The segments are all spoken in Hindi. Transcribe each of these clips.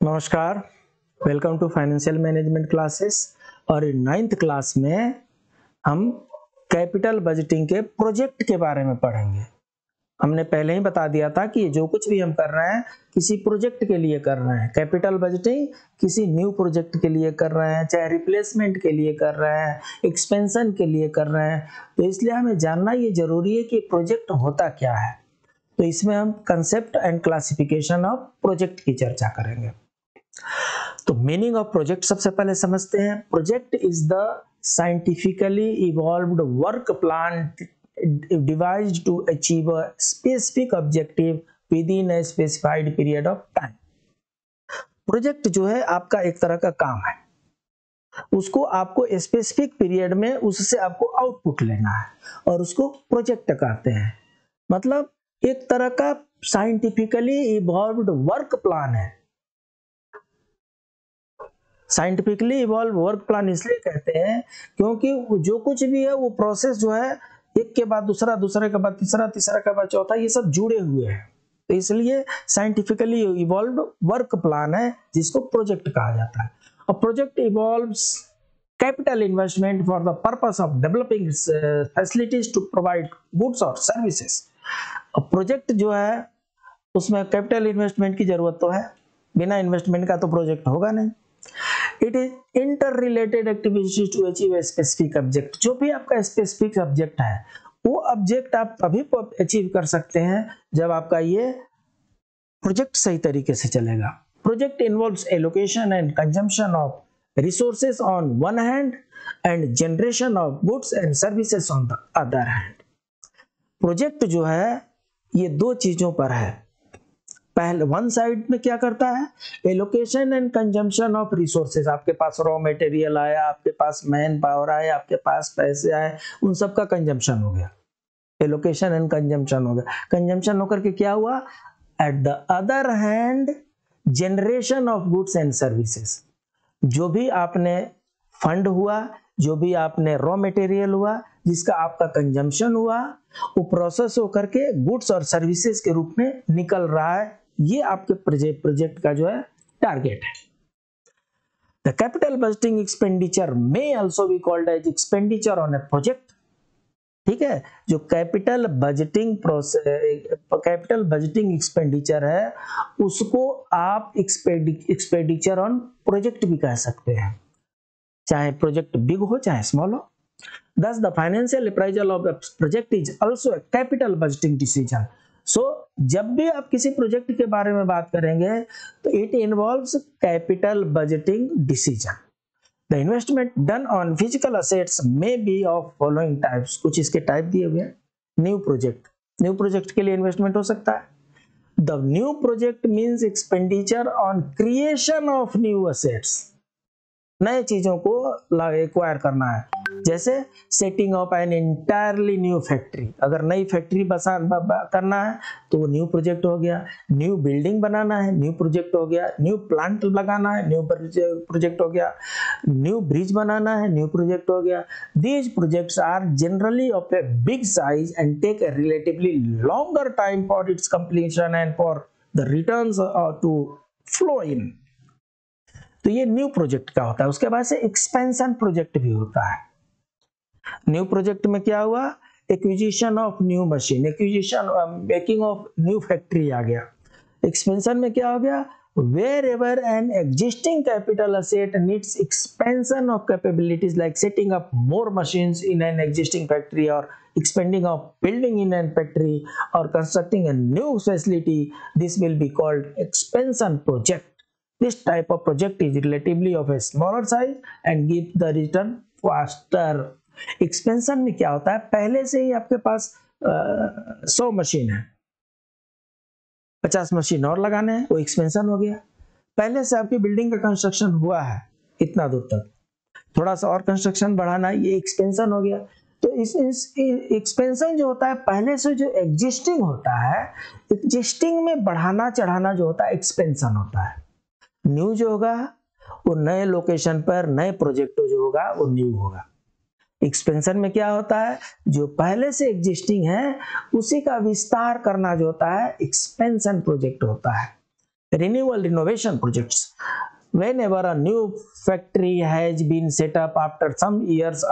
नमस्कार, welcome to financial management classes. और नाइन्थ क्लास में हम कैपिटल बजटिंग के प्रोजेक्ट के बारे में पढ़ेंगे। हमने पहले ही बता दिया था कि जो कुछ भी हम कर रहे हैं किसी प्रोजेक्ट के लिए कर रहे हैं। कैपिटल बजटिंग किसी न्यू प्रोजेक्ट के लिए कर रहे हैं, चाहे रिप्लेसमेंट के लिए कर रहे हैं, एक्सपेंशन के लिए कर रहे हैं। तो इसलिए हमें जानना ये जरूरी है कि प्रोजेक्ट होता क्या है। तो इसमें हम concept and classification of project की चर्चा करेंगे। तो मीनिंग ऑफ प्रोजेक्ट सबसे पहले समझते हैं। Project is the scientifically evolved work plan devised to achieve a specific objective within a specified period of time। Project जो है आपका एक तरह का काम है, उसको आपको स्पेसिफिक पीरियड में उससे आपको आउटपुट लेना है और उसको प्रोजेक्ट कहते हैं। मतलब एक तरह का साइंटिफिकली इवॉल्व्ड वर्क प्लान है। साइंटिफिकली इवॉल्व वर्क प्लान इसलिए कहते हैं क्योंकि जो कुछ भी है वो प्रोसेस जो है एक के बाद दूसरा, दूसरे के बाद तीसरा, तीसरा के बाद चौथा, ये सब जुड़े हुए हैं। तो इसलिए साइंटिफिकली इवॉल्व्ड वर्क प्लान है जिसको प्रोजेक्ट कहा जाता है। और project involves capital investment for the purpose of developing facilities to provide goods और सर्विसेज। और प्रोजेक्ट जो है उसमें कैपिटल इन्वेस्टमेंट की जरूरत तो है, बिना इन्वेस्टमेंट का तो प्रोजेक्ट होगा नहीं। It is interrelated activities to achieve a specific object। जो भी आपका स्पेसिफिक ऑब्जेक्ट है वो ऑब्जेक्ट आप तभी अचीव कर सकते हैं जब आपका ये प्रोजेक्ट सही तरीके से चलेगा। Project involves allocation and consumption of resources on one hand and generation of goods and services on the other hand. Project जो है ये दो चीजों पर है। पहले वन साइड में क्या करता है, allocation and consumption of resources. आपके पास रॉ मटेरियल आया, आपके पास मैन पावर आया, आपके पास पैसे आए, उन सब का कंजम्पशन हो गया। एलोकेशन एंड कंजम्पशन हो गया। कंजम्पशन होकर के क्या हुआ, at the other hand generation of goods and services. जो भी आपने फंड हुआ, जो भी आपने रॉ मटेरियल हुआ, जिसका आपका कंजम्पशन हुआ, वो प्रोसेस होकर के गुड्स और सर्विसेज के रूप में निकल रहा है। ये आपके प्रोजेक्ट का जो है टारगेट है। द कैपिटल बजटिंग एक्सपेंडिचर में also be called as expenditure on a project. ठीक है, जो कैपिटल बजटिंग एक्सपेंडिचर है उसको आप एक्सपेंडिचर ऑन प्रोजेक्ट भी कह सकते हैं, चाहे प्रोजेक्ट बिग हो चाहे स्मॉल हो। Thus, the financial appraisal of the project is also a capital budgeting decision। So, जब भी आप किसी प्रोजेक्ट के बारे में बात करेंगे तो it involves capital budgeting decision। The investment done on physical assets may be of following types। कुछ इसके टाइप दिए हुए हैं। न्यू प्रोजेक्ट के लिए इन्वेस्टमेंट हो सकता है। The new project means expenditure on creation of new assets। नए चीजों को एक्वायर करना है, जैसे setting up an entirely new factory. अगर नई फैक्ट्री करना है तो वो न्यू प्रोजेक्ट हो गया। न्यू बिल्डिंग बनाना है, न्यू प्रोजेक्ट हो गया। न्यू प्लांट लगाना है, न्यू प्रोजेक्ट हो गया। न्यू ब्रिज बनाना है, न्यू प्रोजेक्ट हो गया। These projects are generally of a big size and take a relatively longer time for its completion and for the returns to flow in. तो ये न्यू प्रोजेक्ट का होता है। उसके बाद से एक्सपेंशन प्रोजेक्ट भी होता है। न्यू प्रोजेक्ट में क्या हुआ, acquisition of new machine, acquisition making of new factory आ गया। एक्सपेंशन में क्या हो गया, wherever an existing capital asset needs expansion of capabilities like setting up more machines in an existing factory और expanding of building in an factory और constructing a new facility, this will be called expansion project. This type of project is relatively of a smaller size and give the return faster। Expansion में क्या होता है, पहले से ही आपके पास 100 मशीन है, 50 मशीन और लगाने हैं, वो एक्सपेंशन हो गया। पहले से आपकी बिल्डिंग का कंस्ट्रक्शन हुआ है इतना दूर तक, थोड़ा सा और कंस्ट्रक्शन बढ़ाना, ये एक्सपेंशन हो गया। तो इस एक्सपेंशन जो होता है पहले से जो एग्जिस्टिंग होता है, एग्जिस्टिंग में बढ़ाना चढ़ाना जो होता है एक्सपेंशन होता है। न्यू जो होगा वो नए लोकेशन पर नए प्रोजेक्ट जो होगा वो न्यू होगा। एक्सपेंशन में क्या होता है, जो पहले से एग्जिस्टिंग है उसी का विस्तार करना जो होता है एक्सपेंशन प्रोजेक्ट होता है। Renewal renovation projects. Whenever a new factory has been set up, after some years,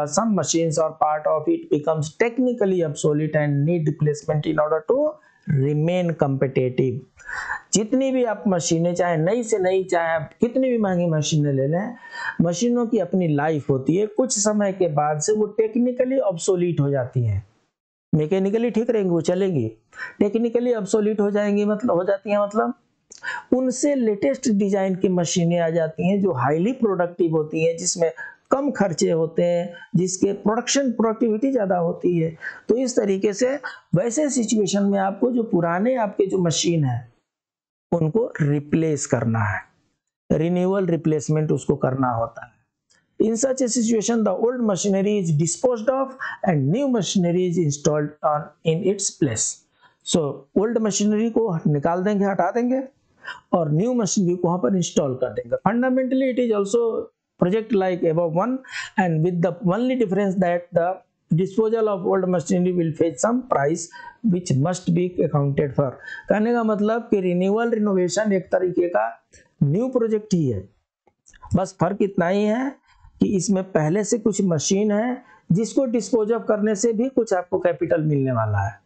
some machines or part of it becomes technically obsolete and need replacement in order to remain competitive. जितनी भी आप मशीनें, चाहे नई से नई, चाहे आप कितनी भी महंगी मशीनें ले लें, मशीनों की अपनी लाइफ होती है। कुछ समय के बाद से वो टेक्निकली ऑब्सोलीट हो जाती हैं। मैकेनिकली ठीक रहेंगी, वो चलेंगी, टेक्निकली ऑब्सोलीट हो जाएंगी, मतलब हो जाती हैं, मतलब उनसे लेटेस्ट डिजाइन की मशीनें आ जाती हैं जो हाईली प्रोडक्टिव होती हैं, जिसमें कम खर्चे होते हैं, जिसके प्रोडक्टिविटी ज़्यादा होती है। तो इस तरीके से वैसे सिचुएशन में आपको जो पुराने आपके जो मशीन है उनको रिप्लेस करना है, रिन्यूअल रिप्लेसमेंट उसको करना होता है। In such a situation, the old machinery is disposed of and new machinery is installed in its place. So, old machinery को निकाल देंगे, हटा देंगे, और new machinery को वहाँ पर इंस्टॉल कर देंगे। Fundamentally, it is also project like above one, and with the only difference that the disposal of old machinery will fetch some price which must be accounted for. कहने का मतलब कि renewal renovation एक तरीके का new project ही है, बस फर्क इतना ही है कि इसमें पहले से कुछ मशीन है जिसको डिस्पोज ऑफ करने से भी कुछ आपको कैपिटल मिलने वाला है।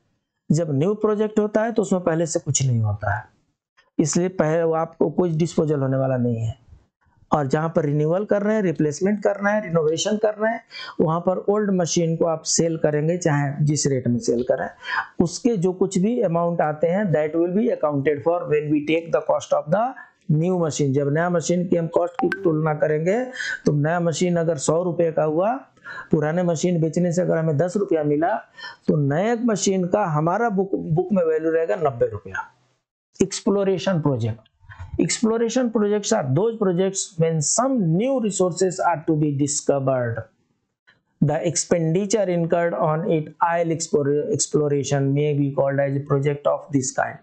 जब न्यू प्रोजेक्ट होता है तो उसमें पहले से कुछ नहीं होता है, इसलिए पहले वो आपको कुछ डिस्पोजल होने वाला नहीं है। और जहाँ पर रिन्यूअल कर रहे हैं, रिप्लेसमेंट करना है, रिनोवेशन करना है, वहाँ पर ओल्ड मशीन को आप सेल करेंगे, चाहे जिस रेट में सेल करें, उसके जो कुछ भी अमाउंट आते हैं that will be accounted for when we take the cost of the new machine. जब नया मशीन की हम कॉस्ट की तुलना करेंगे तो नया मशीन अगर 100 रुपये का हुआ, पुराने मशीन बेचने से अगर हमें 10 रुपया मिला, तो नए मशीन का हमारा बुक में वैल्यू रहेगा 90 रुपया। Exploration projects are those projects when some new resources are to be discovered. The expenditure incurred on it oil exploration may be called as a project of this kind.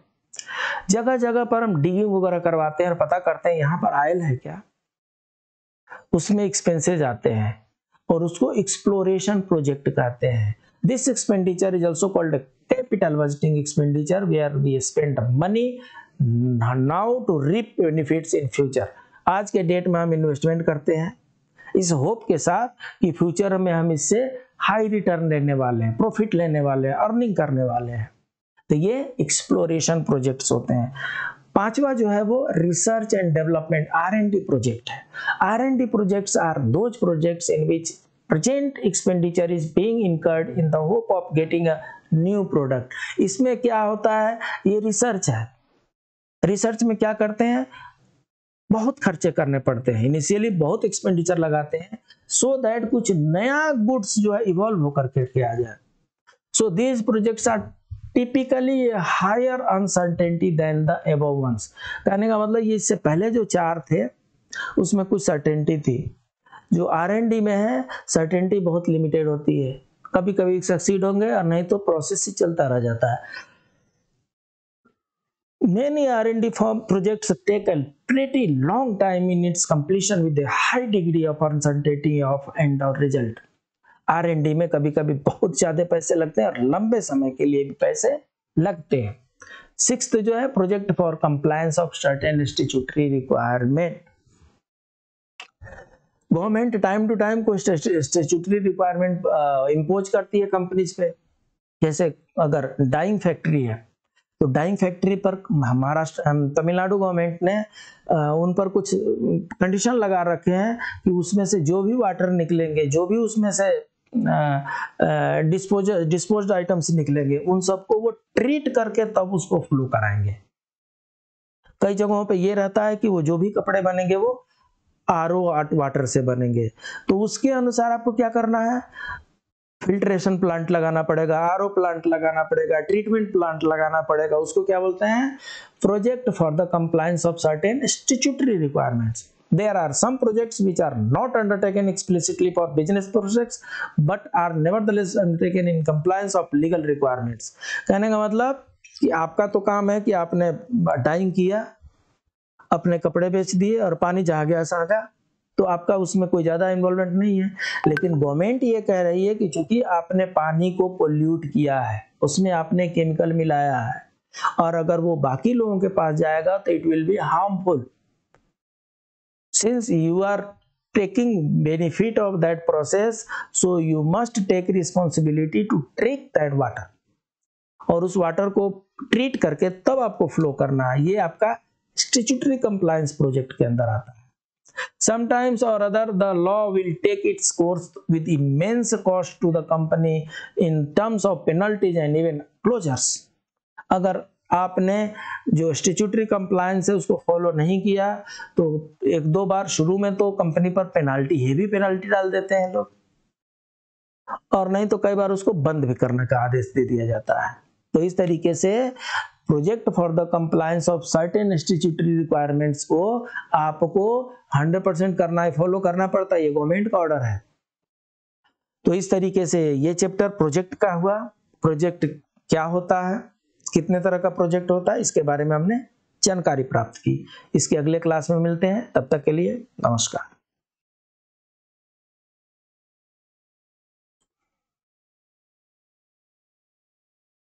जगह जगह पर हम डिगिंग वगैरह करवाते हैं और पता करते हैं यहाँ पर आयल है क्या, उसमें एक्सपेंसेस आते हैं और उसको एक्सप्लोरेशन प्रोजेक्ट कहते हैं। This expenditure is also called capital budgeting expenditure where we spend money now to reap benefits in future. आज के डेट में हम इन्वेस्टमेंट करते हैं इस होप के साथ कि फ्यूचर में हम इससे हाई रिटर्न लेने वाले हैं, प्रॉफिट लेने वाले हैं, अर्निंग करने वाले हैं। तो ये एक्सप्लोरेशन प्रोजेक्ट्स होते हैं। पांचवा जो है वो research and development R&D project है। R&D projects are those projects in which present expenditure is being incurred in the hope of getting a new product. इसमें क्या होता है, ये रिसर्च है। रिसर्च में क्या करते हैं, बहुत खर्चे करने पड़ते हैं, इनिशियली बहुत एक्सपेंडिचर लगाते हैं सो दैट कुछ नया गुड्स जो है इवॉल्व होकर के आ जाए। So these projects are typically higher uncertainty than the above ones. कहने का मतलब ये इससे पहले जो चार थे उसमें कुछ सर्टेनिटी थी, जो R&D में है सर्टेनिटी बहुत लिमिटेड होती है, कभी कभी सक्सीड होंगे और नहीं तो प्रोसेस ही चलता रह जाता है। Many R&D firm projects take a pretty long time in its completion with a high degree of uncertainty of end result. R&D में कभी कभी बहुत ज्यादा पैसे लगते हैं और लंबे समय के लिए भी पैसे लगते हैं। सिक्स्थ जो है project for compliance of certain statutory requirement. Government time to time कोई स्टैट्यूटरी रिक्वायरमेंट इम्पोज करती है कंपनीज पे। जैसे अगर डाइंग फैक्ट्री है तो डाइंग फैक्ट्री पर महाराष्ट्र तमिलनाडु गवर्नमेंट ने उन पर कुछ कंडीशन लगा रखे हैं कि उसमें से जो भी वाटर निकलेंगे, जो भी उसमें से डिस्पोज्ड आइटम्स निकलेंगे, उन सबको वो ट्रीट करके तब उसको फ्लो कराएंगे। कई जगहों पे ये रहता है कि वो जो भी कपड़े बनेंगे वो RO वाटर से बनेंगे, तो उसके अनुसार आपको क्या करना है, फिल्ट्रेशन प्लांट लगाना पड़ेगा, RO प्लांट लगाना पड़ेगा, ट्रीटमेंट प्लांट लगाना पड़ेगा। उसको क्या बोलते हैं, project for the compliance of certain statutory requirements. There are some projects which are not undertaken explicitly for business projects but are nevertheless undertaken in compliance of legal requirements. कहने का मतलब कि आपका तो काम है कि आपने डाइंग किया, अपने कपड़े बेच दिए और पानी जहाँ गया सहा गया, तो आपका उसमें कोई ज्यादा इन्वॉल्वमेंट नहीं है। लेकिन गवर्नमेंट ये कह रही है कि चूंकि आपने पानी को पोल्यूट किया है, उसमें आपने केमिकल मिलाया है, और अगर वो बाकी लोगों के पास जाएगा तो it will be harmful. Since you are taking benefit of that process, so you must take responsibility to treat that water, और उस वाटर को ट्रीट करके तब आपको फ्लो करना है। ये आपका स्टैट्यूटरी कंप्लायंस प्रोजेक्ट के अंदर आता है। Sometimes or other the law will take its course with immense cost to the company in terms of penalties and even closures। अगर आपने जो स्टैट्यूटरी कंप्लायंस है उसको फॉलो नहीं किया तो एक दो बार शुरू में तो कंपनी पर पेनाल्टी, हेवी पेनाल्टी डाल देते हैं लोग, और नहीं तो कई बार उसको बंद भी करने का आदेश दे दिया जाता है। तो इस तरीके से project for the compliance of certain statutory requirements को आपको 100% करना है, फॉलो करना पड़ता है, ये गवर्नमेंट का ऑर्डर है। तो इस तरीके से ये चैप्टर प्रोजेक्ट का हुआ। प्रोजेक्ट क्या होता है, कितने तरह का प्रोजेक्ट होता है, इसके बारे में हमने जानकारी प्राप्त की। इसके अगले क्लास में मिलते हैं, तब तक के लिए नमस्कार।